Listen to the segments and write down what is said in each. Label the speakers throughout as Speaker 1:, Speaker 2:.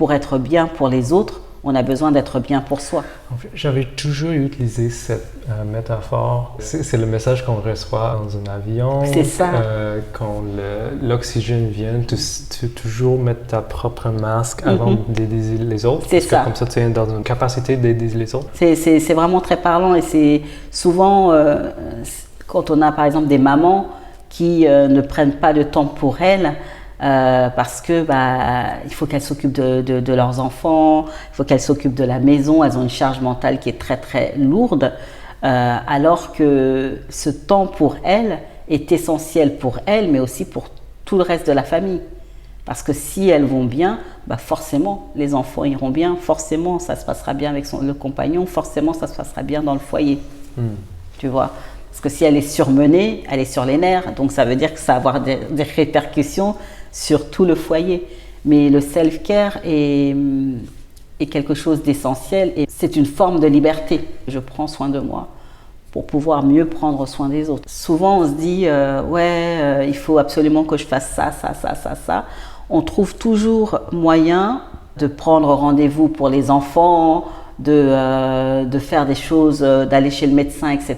Speaker 1: pour être bien pour les autres, on a besoin d'être bien pour soi.
Speaker 2: En fait, j'avais toujours utilisé cette métaphore. C'est le message qu'on reçoit dans un avion.
Speaker 1: C'est ça.
Speaker 2: Quand l'oxygène vient, tu toujours mettre ta propre masque avant d'aider les autres.
Speaker 1: C'est ça.
Speaker 2: Comme ça, tu es dans une capacité d'aider les autres.
Speaker 1: C'est vraiment très parlant et c'est souvent, quand on a par exemple des mamans qui ne prennent pas de temps pour elles, parce que il faut qu'elles s'occupent de leurs enfants, il faut qu'elles s'occupent de la maison, elles ont une charge mentale qui est très très lourde, alors que ce temps pour elles est essentiel pour elles, mais aussi pour tout le reste de la famille. Parce que si elles vont bien, forcément les enfants iront bien, forcément ça se passera bien avec le compagnon, forcément ça se passera bien dans le foyer. Tu vois ? Parce que si elle est surmenée, elle est sur les nerfs, donc ça veut dire que ça va avoir des répercussions sur tout le foyer. Mais le self-care est quelque chose d'essentiel et c'est une forme de liberté. Je prends soin de moi pour pouvoir mieux prendre soin des autres. Souvent on se dit il faut absolument que je fasse ça. On trouve toujours moyen de prendre rendez-vous pour les enfants, de faire des choses, d'aller chez le médecin, etc.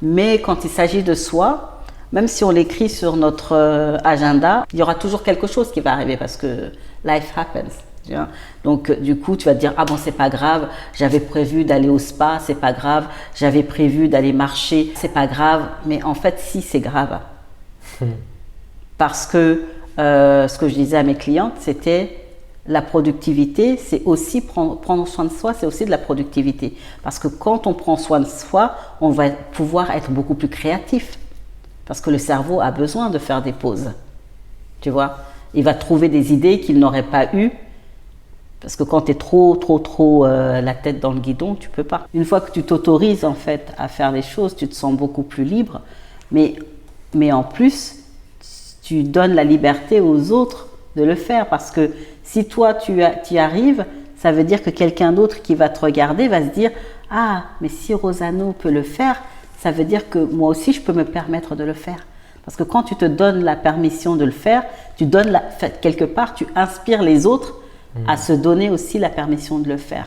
Speaker 1: Mais quand il s'agit de soi, même si on l'écrit sur notre agenda, il y aura toujours quelque chose qui va arriver parce que life happens. Tu vois. Donc du coup, tu vas te dire c'est pas grave, j'avais prévu d'aller au spa, c'est pas grave, j'avais prévu d'aller marcher, c'est pas grave. Mais en fait, si, c'est grave. Parce que ce que je disais à mes clientes, c'était la productivité, c'est aussi prendre soin de soi, c'est aussi de la productivité. Parce que quand on prend soin de soi, on va pouvoir être beaucoup plus créatif. Parce que le cerveau a besoin de faire des pauses. Tu vois ? Il va trouver des idées qu'il n'aurait pas eues. Parce que quand tu es trop la tête dans le guidon, tu peux pas. Une fois que tu t'autorises en fait à faire les choses, tu te sens beaucoup plus libre. Mais en plus, tu donnes la liberté aux autres de le faire. Parce que si toi, tu y arrives, ça veut dire que quelqu'un d'autre qui va te regarder va se dire « Ah, mais si Rossano peut le faire, ça veut dire que moi aussi, je peux me permettre de le faire. » Parce que quand tu te donnes la permission de le faire, quelque part, tu inspires les autres à se donner aussi la permission de le faire.